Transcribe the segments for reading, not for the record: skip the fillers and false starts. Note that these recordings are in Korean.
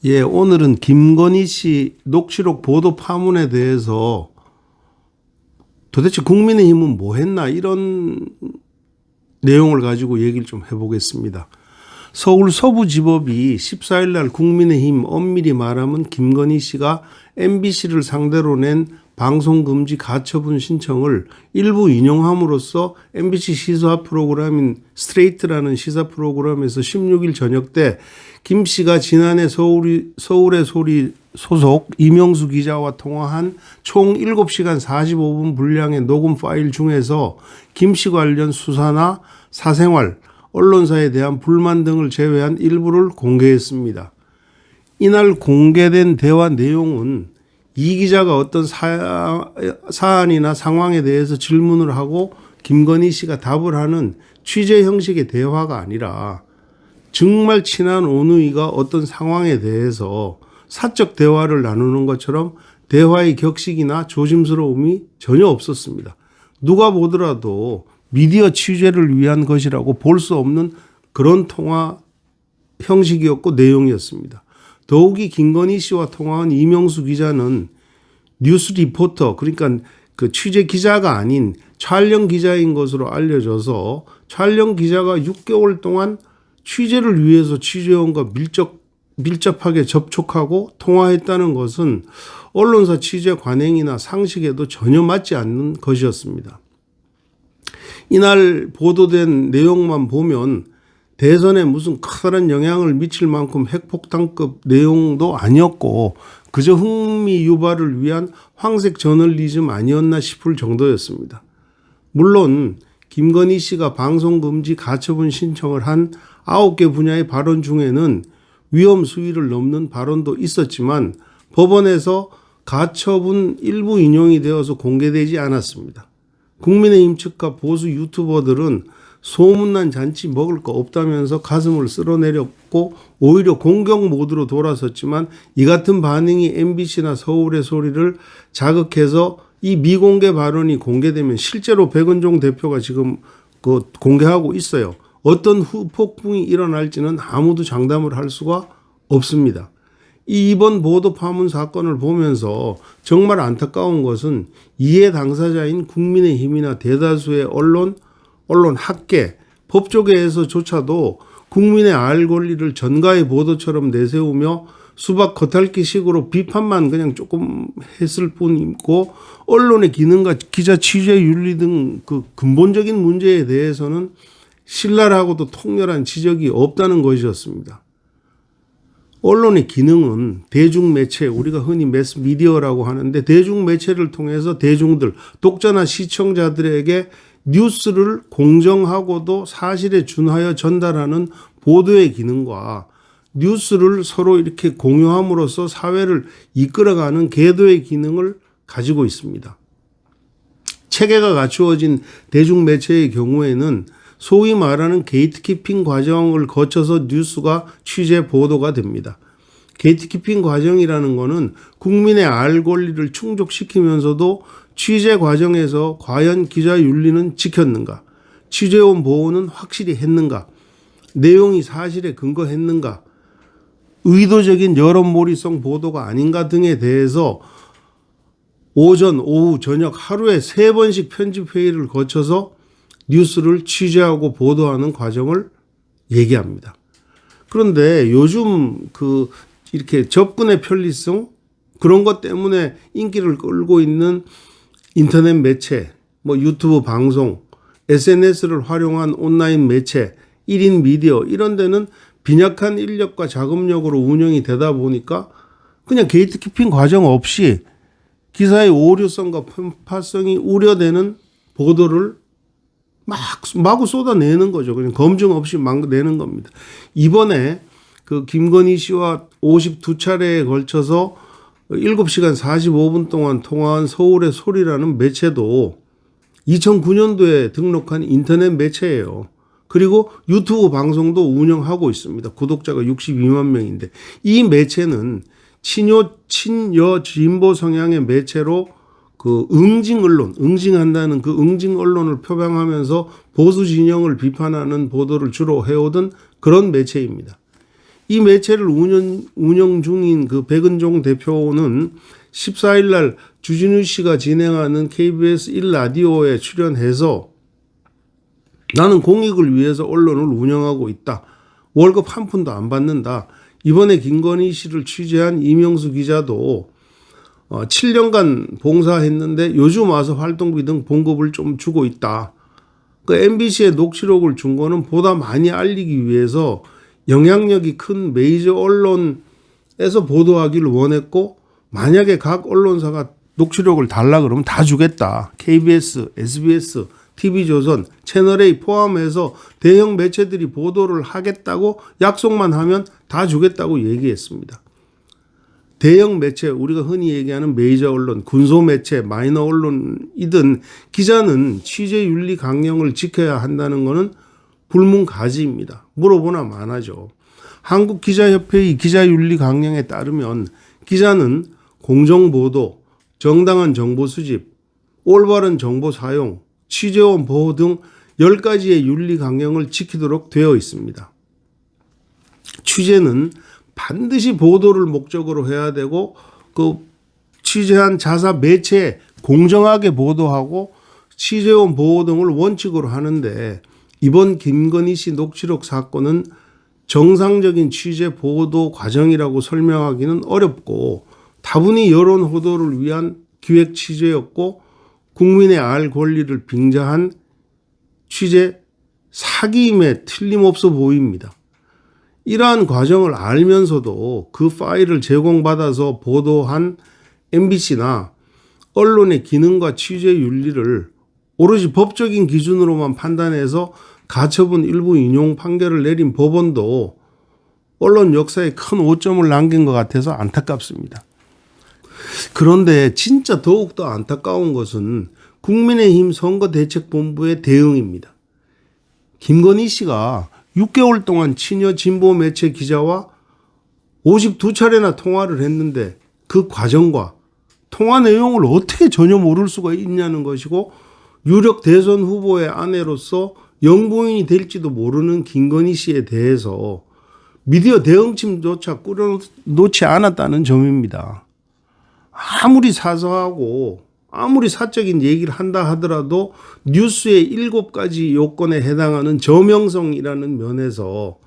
예, 오늘은 김건희 씨 녹취록 보도 파문에 대해서 도대체 국민의힘은 뭐 했나 이런 내용을 가지고 얘기를 좀 해보겠습니다. 서울 서부지법이 14일 날 국민의힘 엄밀히 말하면 김건희 씨가 MBC를 상대로 낸 방송금지 가처분 신청을 일부 인용함으로써 MBC 시사 프로그램인 스트레이트라는 시사 프로그램에서 16일 저녁 때 김 씨가 지난해 서울의 소리 소속 이명수 기자와 통화한 총 7시간 45분 분량의 녹음 파일 중에서 김 씨 관련 수사나 사생활, 언론사에 대한 불만 등을 제외한 일부를 공개했습니다. 이날 공개된 대화 내용은 이 기자가 어떤 사안이나 상황에 대해서 질문을 하고 김건희 씨가 답을 하는 취재 형식의 대화가 아니라 정말 친한 오누이가 어떤 상황에 대해서 사적 대화를 나누는 것처럼 대화의 격식이나 조심스러움이 전혀 없었습니다. 누가 보더라도 미디어 취재를 위한 것이라고 볼 수 없는 그런 통화 형식이었고 내용이었습니다. 더욱이 김건희 씨와 통화한 이명수 기자는 뉴스 리포터, 그러니까 그 취재 기자가 아닌 촬영 기자인 것으로 알려져서 촬영 기자가 6개월 동안 취재를 위해서 취재원과 밀접하게 접촉하고 통화했다는 것은 언론사 취재 관행이나 상식에도 전혀 맞지 않는 것이었습니다. 이날 보도된 내용만 보면 대선에 무슨 커다란 영향을 미칠 만큼 핵폭탄급 내용도 아니었고 그저 흥미 유발을 위한 황색 저널리즘 아니었나 싶을 정도였습니다. 물론 김건희 씨가 방송금지 가처분 신청을 한 9개 분야의 발언 중에는 위험 수위를 넘는 발언도 있었지만 법원에서 가처분 일부 인용이 되어서 공개되지 않았습니다. 국민의힘 측과 보수 유튜버들은 소문난 잔치 먹을 거 없다면서 가슴을 쓸어내렸고 오히려 공격 모드로 돌아섰지만 이 같은 반응이 MBC나 서울의 소리를 자극해서 이 미공개 발언이 공개되면 실제로 백은종 대표가 지금 공개하고 있어요. 어떤 후폭풍이 일어날지는 아무도 장담을 할 수가 없습니다. 이번 보도 파문 사건을 보면서 정말 안타까운 것은 이해 당사자인 국민의힘이나 대다수의 언론 학계, 법조계에서조차도 국민의 알 권리를 전가의 보도처럼 내세우며 수박 겉핥기식으로 비판만 그냥 조금 했을 뿐이고 언론의 기능과 기자 취재 윤리 등 그 근본적인 문제에 대해서는 신랄하고도 통렬한 지적이 없다는 것이었습니다. 언론의 기능은 대중매체, 우리가 흔히 매스미디어라고 하는데 대중매체를 통해서 대중들, 독자나 시청자들에게 뉴스를 공정하고도 사실에 준하여 전달하는 보도의 기능과 뉴스를 서로 이렇게 공유함으로써 사회를 이끌어가는 계도의 기능을 가지고 있습니다. 체계가 갖추어진 대중매체의 경우에는 소위 말하는 게이트키핑 과정을 거쳐서 뉴스가 취재 보도가 됩니다. 게이트키핑 과정이라는 것은 국민의 알 권리를 충족시키면서도 취재 과정에서 과연 기자 윤리는 지켰는가, 취재원 보호는 확실히 했는가, 내용이 사실에 근거했는가, 의도적인 여론몰이성 보도가 아닌가 등에 대해서 오전, 오후, 저녁 하루에 3번씩 편집회의를 거쳐서 뉴스를 취재하고 보도하는 과정을 얘기합니다. 그런데 요즘 이렇게 접근의 편리성 그런 것 때문에 인기를 끌고 있는 인터넷 매체, 유튜브 방송, SNS를 활용한 온라인 매체, 1인 미디어 이런 데는 빈약한 인력과 자금력으로 운영이 되다 보니까 그냥 게이트키핑 과정 없이 기사의 오류성과 편파성이 우려되는 보도를 마구 쏟아내는 거죠. 그냥 검증 없이 막 내는 겁니다. 이번에 김건희 씨와 52차례에 걸쳐서 7시간 45분 동안 통화한 서울의 소리라는 매체도 2009년도에 등록한 인터넷 매체예요. 그리고 유튜브 방송도 운영하고 있습니다. 구독자가 62만 명인데 이 매체는 친여 진보 성향의 매체로 응징 언론, 응징한다는 응징 언론을 표방하면서 보수 진영을 비판하는 보도를 주로 해오던 그런 매체입니다. 이 매체를 운영 중인 그 백은종 대표는 14일 날 주진우 씨가 진행하는 KBS 1라디오에 출연해서 나는 공익을 위해서 언론을 운영하고 있다. 월급 한 푼도 안 받는다. 이번에 김건희 씨를 취재한 이명수 기자도 7년간 봉사했는데 요즘 와서 활동비 등 봉급을 좀 주고 있다. 그 MBC에 녹취록을 준 거는 보다 많이 알리기 위해서 영향력이 큰 메이저 언론에서 보도하기를 원했고 만약에 각 언론사가 녹취록을 달라 그러면 다 주겠다. KBS, SBS, TV조선, 채널A 포함해서 대형 매체들이 보도를 하겠다고 약속만 하면 다 주겠다고 얘기했습니다. 대형 매체, 우리가 흔히 얘기하는 메이저 언론, 군소 매체, 마이너 언론이든 기자는 취재윤리 강령을 지켜야 한다는 것은 불문가지입니다. 물어보나 마나죠. 한국기자협회의 기자윤리 강령에 따르면 기자는 공정보도, 정당한 정보 수집, 올바른 정보 사용, 취재원 보호 등 10가지의 윤리 강령을 지키도록 되어 있습니다. 취재는 반드시 보도를 목적으로 해야 되고 그 취재한 자사 매체에 공정하게 보도하고 취재원 보호 등을 원칙으로 하는데 이번 김건희 씨 녹취록 사건은 정상적인 취재 보도 과정이라고 설명하기는 어렵고 다분히 여론 호도를 위한 기획 취재였고 국민의 알 권리를 빙자한 취재 사기임에 틀림없어 보입니다. 이러한 과정을 알면서도 그 파일을 제공받아서 보도한 MBC나 언론의 기능과 취재 윤리를 오로지 법적인 기준으로만 판단해서 가처분 일부 인용 판결을 내린 법원도 언론 역사에 큰 오점을 남긴 것 같아서 안타깝습니다. 그런데 진짜 더욱더 안타까운 것은 국민의힘 선거대책본부의 대응입니다. 김건희 씨가 6개월 동안 친여 진보 매체 기자와 52차례나 통화를 했는데 그 과정과 통화 내용을 어떻게 전혀 모를 수가 있냐는 것이고 유력 대선 후보의 아내로서 영부인이 될지도 모르는 김건희 씨에 대해서 미디어 대응팀조차 꾸려놓지 않았다는 점입니다. 아무리 사소하고 아무리 사적인 얘기를 한다 하더라도 뉴스의 7가지 요건에 해당하는 저명성이라는 면에서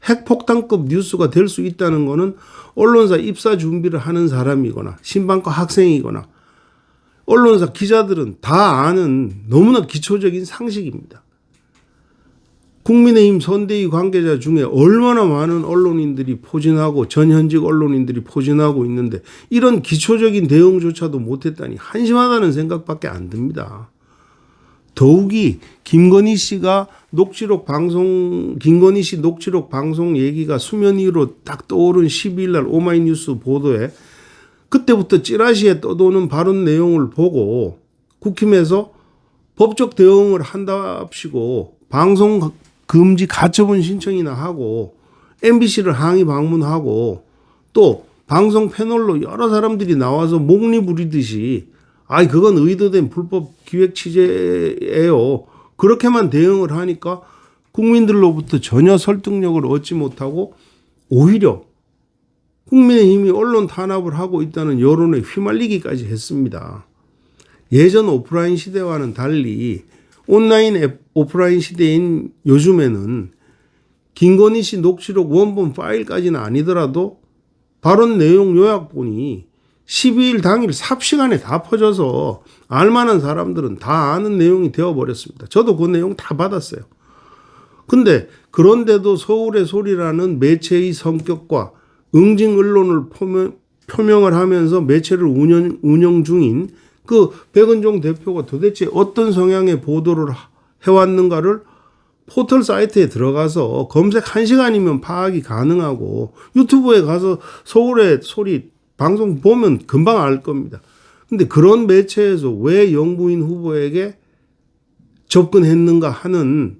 핵폭탄급 뉴스가 될 수 있다는 것은 언론사 입사 준비를 하는 사람이거나 신방과 학생이거나 언론사 기자들은 다 아는 너무나 기초적인 상식입니다. 국민의힘 선대위 관계자 중에 얼마나 많은 언론인들이 포진하고 전현직 언론인들이 포진하고 있는데 이런 기초적인 대응조차도 못했다니 한심하다는 생각밖에 안 듭니다. 더욱이 김건희 씨 녹취록 방송 얘기가 수면 위로 딱 떠오른 12일 날 오마이뉴스 보도에 그때부터 찌라시에 떠도는 발언 내용을 보고 국힘에서 법적 대응을 한답시고 방송 금지 가처분 신청이나 하고 MBC를 항의 방문하고 또 방송 패널로 여러 사람들이 나와서 목리 부리듯이 그건 의도된 불법 기획 취재예요. 그렇게만 대응을 하니까 국민들로부터 전혀 설득력을 얻지 못하고 오히려 국민의힘이 언론 탄압을 하고 있다는 여론에 휘말리기까지 했습니다. 예전 오프라인 시대와는 달리 온라인 오프라인 시대인 요즘에는 김건희 씨 녹취록 원본 파일까지는 아니더라도 발언 내용 요약본이 12일 당일 삽시간에 다 퍼져서 알만한 사람들은 다 아는 내용이 되어버렸습니다. 저도 그 내용 다 받았어요. 근데 그런데도 서울의 소리라는 매체의 성격과 응징 언론을 표명을 하면서 매체를 운영 중인 그 백은종 대표가 도대체 어떤 성향의 보도를 해왔는가를 포털 사이트에 들어가서 검색 1시간이면 파악이 가능하고 유튜브에 가서 서울의 소리 방송 보면 금방 알 겁니다. 근데 그런 매체에서 왜 영부인 후보에게 접근했는가 하는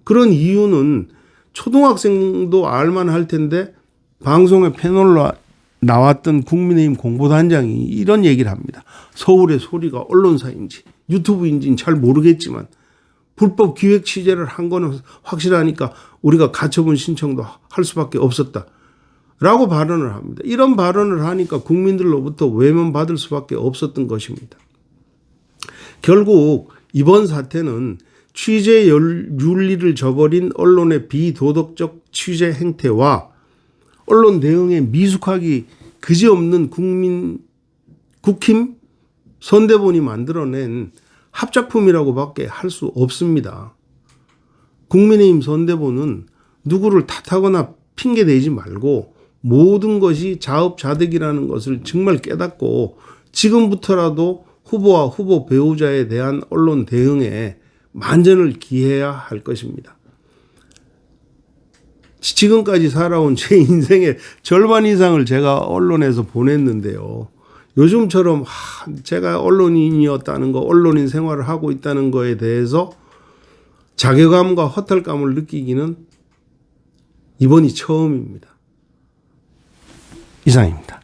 그런 이유는 초등학생도 알만할 텐데 방송의 패널로 나왔던 국민의힘 공보단장이 이런 얘기를 합니다. 서울의 소리가 언론사인지 유튜브인지는 잘 모르겠지만 불법 기획 취재를 한 거는 확실하니까 우리가 가처분 신청도 할 수밖에 없었다. 라고 발언을 합니다. 이런 발언을 하니까 국민들로부터 외면받을 수밖에 없었던 것입니다. 결국 이번 사태는 취재 윤리를 저버린 언론의 비도덕적 취재 행태와 언론 대응에 미숙하기 그지없는 국힘 선대본이 만들어낸 합작품이라고밖에 할 수 없습니다. 국민의힘 선대본은 누구를 탓하거나 핑계대지 말고 모든 것이 자업자득이라는 것을 정말 깨닫고 지금부터라도 후보와 후보 배우자에 대한 언론 대응에 만전을 기해야 할 것입니다. 지금까지 살아온 제 인생의 절반 이상을 제가 언론에서 보냈는데요. 요즘처럼 제가 언론인이었다는 거, 언론인 생활을 하고 있다는 거에 대해서 자괴감과 허탈감을 느끼기는 이번이 처음입니다. 이상입니다.